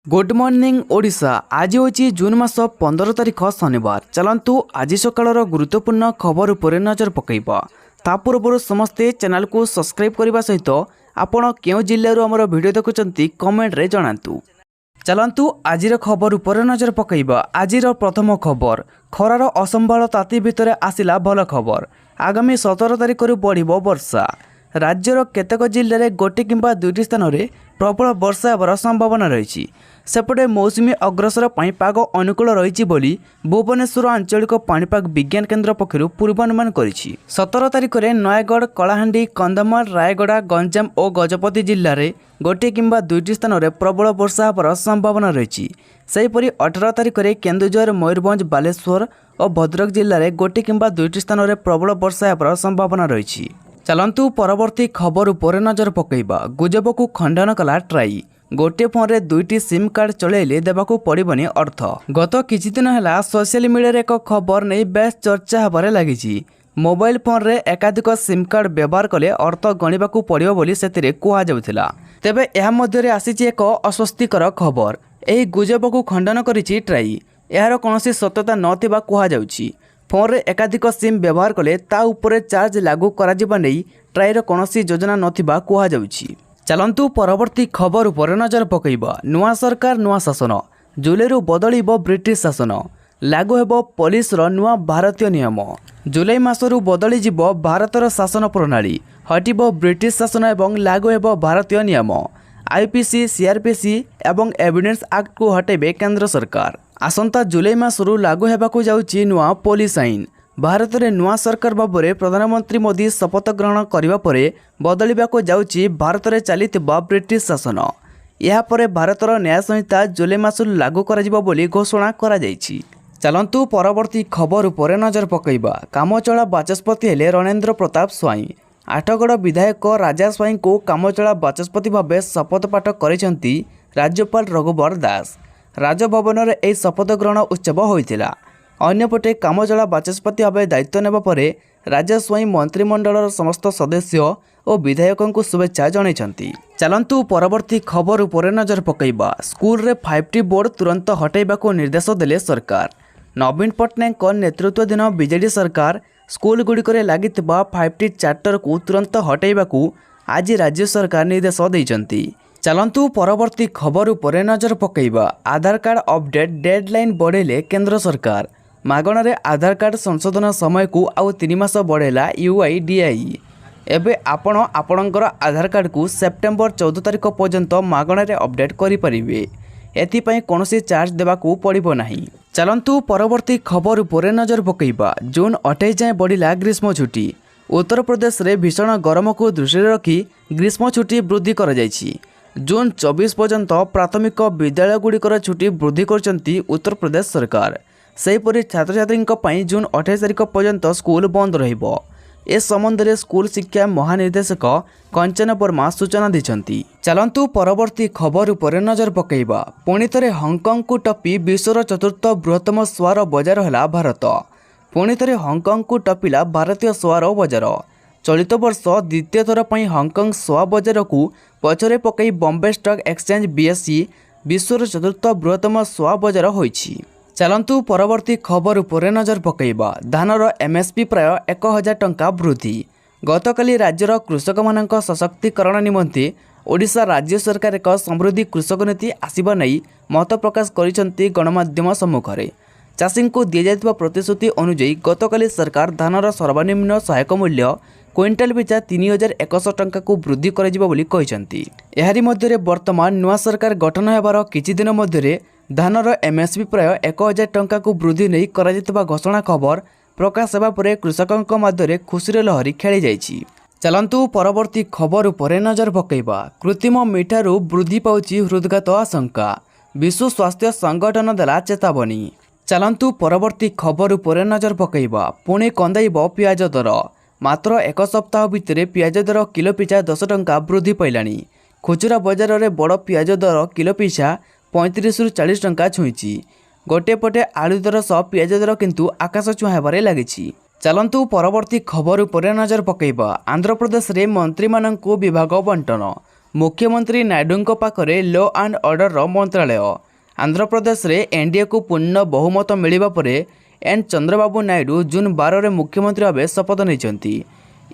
Good morning Odisha. आज होची जून मास 15 तारिख शनिवार। चलंतु आज सकाळर गुरुत्वपूर्ण खबर उपरे नजर पकईबा। ता पूर्व समस्ते चैनल को सब्सक्राइब करने सहित आपण केउ जिल्लारू हमर वीडियो देखुचंती कमेंट रे जणांतु। चलंतु आजिर खबर उपरे नजर पकईबा। आजिर प्रथम खबर, खरार असंभाल ताती भितर आसिला भल खबर। आगामी 17 तारिख बढ़िबो वर्षा। राज्यर केतक जिले में गोटे किंबा दुईटी स्थान में प्रबल वर्षा होवर संभावना रही। सेपटे मौसुमी अग्रसर पाग अनुकूल रही बोली भुवनेश्वर आंचलिक पाणीपाग विज्ञान केन्द्र पक्षर पूर्वानुमान करिछि। 17 तारिख में नयगढ़, कलाहांडी, कंधमाल, रायगड़ा, गंजाम और गजपति जिले में गोटे किंबा दुईटी स्थान में प्रबल वर्षा होवर संभावना रही। सेहीपरि 18 तारिख में केन्दुझर, मयूरभंज, बालेश्वर और भद्रक जिले में गोटे किंबा दुईटी स्थान में प्रबल वर्षा होवर संभावना रही। चलंतु परवर्ती खबर उपरे नजर पकईबा। गुजब को खंडन कला ट्राई। गोटे फोन रे दुईटी सिम कार्ड चलैले देबाकू पड़िबनी अर्थ। गत किछि दिन हैला सोशल मीडिया रे एक खबर नहीं बेस चर्चा होबारे लागिछि। मोबाइल फोन रे एकाधिक सिम कार्ड व्यवहार कले अर्थ गणिबाकू पड़िबो बोली सेतिरे कुहा जाउथिला। तेबे एहा मध्य रे आसीछि एक अस्वस्तिकर खबर। एही गुजब को खंडन करिछि ट्राई। एहार कोनोसी सत्यता नथिबा कुहा जाउछि। फोन रे एकाधिक सिम व्यवहार कले ता उपरे चार्ज लागू करा जिबा नै ट्राई रो कोनोसी योजना नथिबा कुहा जाउछि। चलंतु परवर्ती खबर उपरे नजर पकईबा। नुआ सरकार नुआ शासन। जुलाईरु बदलिबो ब्रिटिश शासन। लागू हेबो पुलिस रो नुआ भारतीय नियम। जुलाई मासरु बदली जिवो भारतर शासन प्रणाली। हटिबो ब्रिटिश शासन एवं लागू हेबो भारतीय नियम। आईपीसी, सीआरपीसी एवं एविडेंस एक्ट को हटेबे केंद्र सरकार। आसंता जुलाई मासरु लागू हेबाकू जाउची नुआ पुलिस आईन। भारत में नुआ सरकार भाव प्रधानमंत्री मोदी शपथ ग्रहण करने पर बदलिबाकू जाउची भारत में चलीथिबा ब्रिटिश शासन। या परे भारतर न्याय संहिता जुलाई मासरु लागू कराजिबो बोली घोषणा करा जायछि। चलंतु परवर्ती खबर उपरे नजर पकईबा। कामचला बाचस्पति हेले रणेंद्र प्रताप स्वाई। आठगड़ विधायक राजा स्वाई को कामचला बाचस्पति भाव शपथ पाठ करिसेंती राज्यपाल रघुवर दास। राजभवन में यह शपथ ग्रहण उत्सव होइतिला। अन्यपटे कामचला बाचस्पति भाव दायित्व नेबा परे राजा स्वाई मंत्रिमंडल समस्त सदस्य और विधायकों को शुभेच्छा जणाइछंती। चलंतु परवर्ती खबर उपरे नजर पकईबा। स्कूल रे 5T बोर्ड तुरंत हटाइबाकू निर्देश देले सरकार। नवीन पट्टनायक नेतृत्वाधीन बीजेडी सरकार स्कूल गुड़िकरे लागिथिबा 5T चार्टर को तुरंत हटाइबाकू आज राज्य सरकार निर्देश देइछंती। चलंतु परवर्ती खबर उपरे नजर पकईबा। आधार कार्ड अपडेट डेडलाइन बढ़ेले केंद्र सरकार। मागणारे आधार कार्ड संशोधन समय को आउ 3 मास बढ़ेला UIDAI। एबे आपण आपणकर आधार कार्ड को सेप्टेम्बर 14 तारिख पर्यंत मागणारे अपडेट करिपारिबे। एथिपाई कोनोसी चार्ज देबाकू पड़िबो नाही। चलंतु परवर्ती खबर उपरे नजर पकईबा। जून 28 जाए बढ़िला ग्रीष्म छुट्टी। उत्तर प्रदेश रे भीषण गरम को दृष्टि रखी ग्रीष्म छुट्टी वृद्धि करा जायछि। जून 24 पर्यंत प्राथमिक विद्यालय गुड़िकर छुट्टी वृद्धि करचंती उत्तर प्रदेश सरकार। सेहीपरि छात्र छात्री जून 28 तारिख पर्यंत स्कूल बंद रहिबो। ए संबंध में स्कूल शिक्षा महानिर्देशक कंचन वर्मा सूचना दैछंती। चलंतु परवर्ती खबर उपरे नजर पकईबा। पुणी थरे हांगकांग को टपी विश्वर चतुर्थ बृहत्तम स्वार बजार है भारत। पुणी थरे हांगकांग को टपिला भारतीय स्वार बजार। चलित वर्ष द्वितीय थर पर हांगकांग स्वा बजार को पछरे पकई बॉम्बे स्टॉक एक्सचेंज BSE विश्वर चतुर्थ बृहत्तम स्वा बजार होइछि। चलंतु परवर्ती खबर उपरे नजर पकईबा। धानर MSP प्राय 1000 टंका वृद्धि। गतकाली राज्यर कृषक मानक सशक्तिकरण निमंते ओडिशा राज्य सरकार एक समृद्धि कृषक नीति आसिबा नै मत प्रकाश करिसेंती गणमाध्यम सम्मुखरे। चाषी को दि जाइथिबा प्रतिश्रुति अनुଯାयी गतकाली सरकार धानर सर्वनिम्न सहायक मूल्य क्विंटाल पिछा 3100 टंका को वृद्धि कराजिबा बोली कहिसेंती। एहारी मध्यरे वर्तमान नुआ सरकार गठन हेबार किछि दिन मध्यरे धानर MSP प्राय 1000 टंका को वृद्धि नहीं कराजिथिबा घोषणा खबर प्रकाश हेबा परे कृषकଙ୍କ मध्यरे खुशीर लहरी खेली जाइछि। चलंतु परवर्ती खबर उपरे नजर पकईबा। कृत्रिम मिठारू वृद्धि पाउछि हृदघात आशंका। विश्व स्वास्थ्य संगठन देला चेतावनी। चलंतु परवर्ती खबर उपरे नजर पकईबा। पुणे कंदाइबो पियाज दर। मात्र एक सप्ताह भितर पियाज दर किलो पिछा 10 टंका वृद्धि पाइलानी। खुचरा बजार में बड़ पियाज दर किलो पिछा 35 रु 40 टंका छुईची। गोटे पटे आलू दर सह पियाज दर किंतु आकाश छुआ हेबारे लागिछि। चलंतु परवर्ती खबर उपरे नजर पकईबा। आंध्र प्रदेश रे मंत्री माननकु विभाग बंटन। मुख्यमंत्री नायडू पाखरे लॉ एंड ऑर्डर मंत्रालय। आंध्रप्रदेश रे एनडीए को पूर्ण बहुमत मिलिबा परे एन चंद्रबाबू नायडू जून 12 मुख्यमंत्री भाव शपथ नहीं।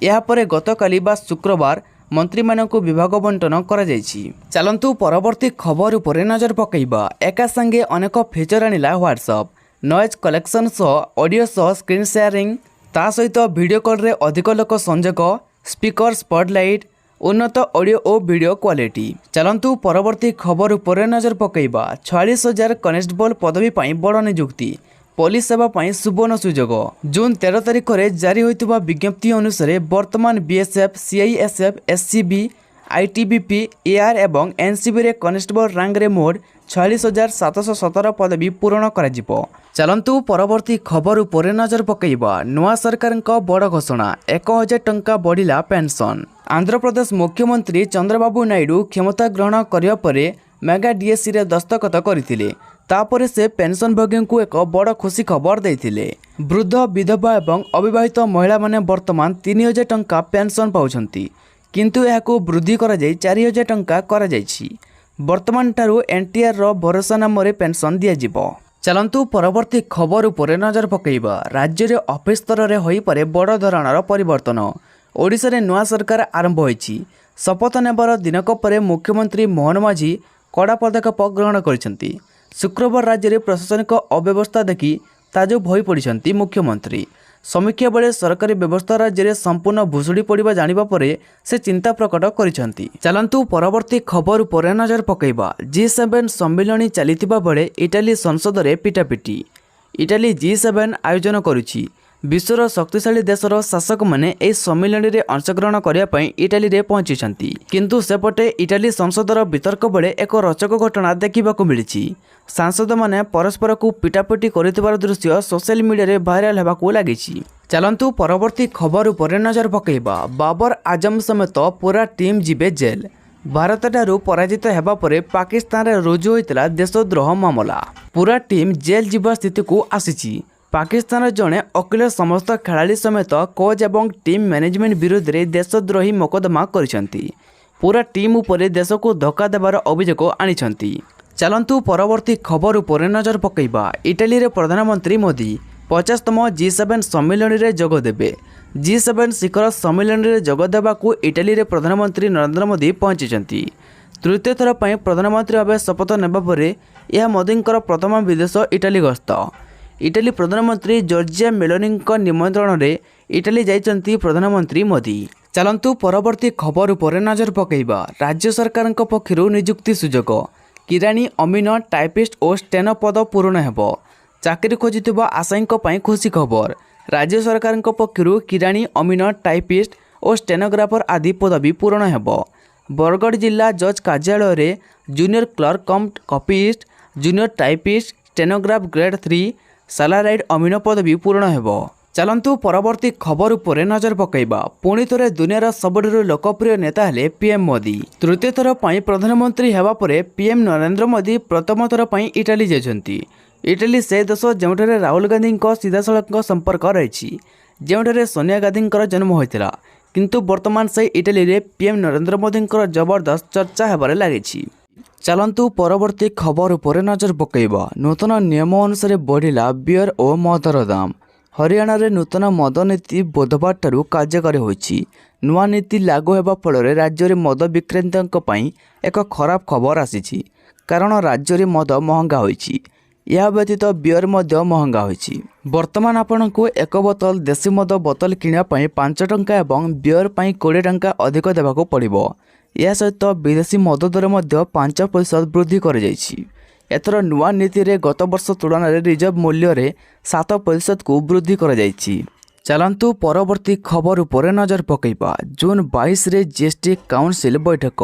यापर गतकाली बा शुक्रवार मंत्री मानक विभाग बंटन करा जायछि। चलंतु परवर्ती खबर उपरे नजर पकईबा। एका संगे अनेक फीचर आनिला व्हाट्सएप। नॉइज कलेक्शन सह ऑडियो सह स्क्रीन शेयरिंग, ता सहित वीडियो कॉल रे अधिक लोक संजोग, स्पीकर स्पॉटलाइट, उन्नत ऑडियो और वीडियो क्वालिटी। चलंतु परवर्ती खबर उपरे नजर पकईबा। 46,000 कनेस्टेबल पदवी पाई बड़ नियुक्ति। पुलिस सेवा पाई सुवर्ण सुजोग। जून 13 तारिख में जारी होइतबा विज्ञप्ति अनुसार वर्तमान BSF, CISF, SCB, ITBP, AR एवं एनसीबी रे कनेस्टेबल रैंक रे मोड 46,717 पदवी पूरण करा जिवो। चलंतु परवर्ती खबर उपरे नजर पकईबा। नुआ सरकार बड़ घोषणा, 1,000 टंका बढ़िला पेंशन। आंध्र प्रदेश मुख्यमंत्री चंद्रबाबू नायडू क्षमता ग्रहण करिया परे मेगा डीएससी रे दस्तखत करथिले। तापरे से पेंशनभोगी को एक बड़ खुशी खबर देथिले। वृद्ध, विधवा एवं अविवाहित महिला माने वर्तमान 3,000 टंका पेंशन पाउछंती, किंतु एहाकु वृद्धि करा जाई 4,000 टंका करा जायछि। वर्तमान ठारू एनटीआर रो भरोसा नाम रे पेंशन दिया जिवो। चलंतु परवर्ती खबर उपरे नजर पकईबा। राज्य रे ऑफिस स्तर रे होई परे बड़ धरणर परिवर्तन। ओडिशा रे नुआ सरकार आरंभ होईछि। शपथ नेबार दिनक परे मुख्यमंत्री मोहन माझी कड़ा पदक्षेप ग्रहण करिसेंती। शुक्रवार राज्य में प्रशासनिक अव्यवस्था देखि ताजुब हो पड़ती मुख्यमंत्री। समीक्षा बेले सरकारी व्यवस्था राज्य में संपूर्ण भुशुड़ी पड़ा जानिबा परे से चिंता प्रकट करिसेंती। चलंतु परवर्ती खबर उपरे नजर पकईबा। G7 सम्मिलनी चलिथिबा बेले इटाली संसद रे पिटापिटी। इटाली G7 आयोजन करुछि। विश्वर शक्तिशाली देशर शासक माने एही सम्मिलनी रे अंशग्रहण करिया पई इटाली रे पहुंचिछंती, किंतु सेपटे इटाली संसदर वितर्क बेले एक रोचक घटना देखिबाकू मिलिछि। सांसद माने परस्पर को पिटापिटी करिथिबार दृश्य सोशल मीडिया रे भाइराल हेबाकू लागिछि। चलंतु परवर्ती खबर उपरे नजर पकईबा। बाबर आजम समेत पूरा टीम जिबे जेल। भारत ठारू पराजित हेबा परे पाकिस्तान रे रुजु होइतला देशद्रोह मामला। पूरा टीम जेल जिबा स्थिति को आसीछि। पाकिस्तान जड़े वकील समस्त खेलाड़ी समेत कोच एवं टीम मैनेजमेंट विरुद्ध रे देशद्रोही मोकदमा करिसेंती। पूरा टीम उपरे देश को धोखा देवार अभियोग आनिछंती। चलंतु परवर्ती खबर उपरे नजर पकईबा। इटाली रे प्रधानमंत्री मोदी 50तम G7 सम्मिलनी रे जोग देबे। G7 शिखर सम्मिलनी रे जोग देबाकू इटाली रे प्रधानमंत्री नरेंद्र मोदी पहुंचिछंती। तृतीय थर पई प्रधानमंत्री भाव शपथ नेबा परे यह मोदींकर प्रथम विदेश इटाली गस्त। इटाली प्रधानमंत्री जॉर्जिया मेलोनी निमंत्रण रे इटाली जाइछंती प्रधानमंत्री मोदी। चलंतु परवर्ती खबर उपरे नजर पकईबा। राज्य सरकार पक्षरु नियुक्ति सुजोग। किराणी, अमीन, टाइपिस्ट और स्टेनो पद पूर्ण हेबो। चाकरी खोजुथिबा आशायींक पई खुशी खबर। राज्य सरकार पक्षरु किराणी, अमीन, टाइपिस्ट और स्टेनोग्राफर आदि पदवी पूर्ण हेबो। बरगढ़ जिला जज कार्यालय रे जूनियर क्लर्क कम कॉपीस्ट, जूनियर टाइपिस्ट, स्टेनोग्राफ ग्रेड 3 सालाराइड अमीन पदवी पूर्ण हेबो। चलंतु परवर्ती खबर उपरे नजर पकईबा। पुणी थरे दुनियार सबुठारु लोकप्रिय नेता हेले पीएम मोदी। तृतीय थर पई प्रधानमंत्री हेबा परे पीएम नरेंद्र मोदी प्रथम थर पई इटाली जाइछंती। इटाली से देश जेउठारे राहुल गांधी सीधासलख संपर्क रही, जेउठारे सोनिया गांधी जन्म होइतिला, किंतु वर्तमान से इटाली रे पीएम नरेंद्र मोदी जबरदस्त चर्चा हेबारे लागिछि। चलंतु परवर्ती खबर उपरे नजर पकईबा। नूतन नियम अनुसार बढ़िला बियर और मदर दाम। हरियाणा रे नूतन मद नीति बुधवार ठारू कार्यकारी होइछि। नुआ नीति लागू हेबा फଳରେ राज्य रे मद विक्रेतांक पई एक खराब खबर आसीछि, कारण राज्य रे मद महंगा होइछि। या व्यतीत बियर मध्य महंगा होइछि। वर्तमान आपनकु एक बोतल देसी मद बोतल किनिया पई 5 टंका एवं बियर पई 20 टंका अधिक देबाको पड़िबो। या सहित विदेशी मद दर मध्य 5% वृद्धि कर जाइछि। एथर नुआ नीति रे गत वर्ष तुलन में रिजर्व मूल्य रे 7% को वृद्धि कर जाइछि। चलंतु परवर्ती खबर उपरे नजर पकईबा। जून 22 रे जीएसटी काउंसिल बैठक।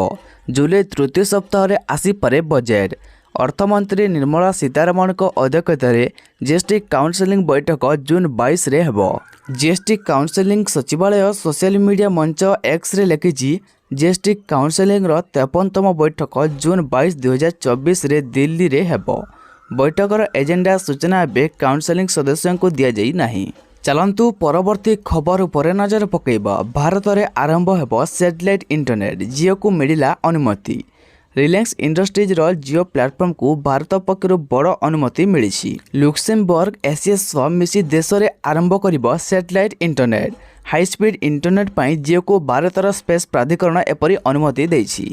जुलाई तृतीय सप्ताह रे आसी पारे बजेट। अर्थमंत्री निर्मला सीतारमण को अध्यक्षता रे जीएसटी काउंसिलिंग बैठक जून 22 रे हेबो। जीएसटी काउंसिलिंग सचिवालय सोशल मीडिया मंच एक्स रे लिखिछि, जीएसटी काउंसिलिंग रो 53तम बैठक जून 22, 2024 रे दिल्ली रे हेबो। बैठकर एजेंडा सूचना बे काउंसिलिंग सदस्यों को दिया जाई नाही। ଚାଲନ୍ତୁ ପରବର୍ତ୍ତୀ ଖବର ଉପରେ ନଜର ପକାଇବା। ଭାରତରେ ଆରମ୍ଭ ହେବ ସ୍ୟାଟେଲାଇଟ୍ ଇଣ୍ଟରନେଟ୍, ଜିଓକୁ ମିଳିଲା ଅନୁମତି। ରିଲାଏନ୍ସ ଇଣ୍ଡଷ୍ଟ୍ରିଜ୍ର ଜିଓ ପ୍ଲାଟଫର୍ମକୁ ଭାରତ ପକ୍ଷରୁ ବଡ଼ ଅନୁମତି ମିଳିଛି। ଲୁକ୍ସେମବର୍ଗ ଏସିଆ ସହ ମିଶି ଦେଶରେ ଆରମ୍ଭ କରିବ ସ୍ୟାଟେଲାଇଟ୍ ଇଣ୍ଟରନେଟ୍। ହାଇସ୍ପିଡ୍ ଇଣ୍ଟରନେଟ୍ ପାଇଁ ଜିଓକୁ ଭାରତର ସ୍ପେସ୍ ପ୍ରାଧିକରଣ ଏପରି ଅନୁମତି ଦେଇଛି।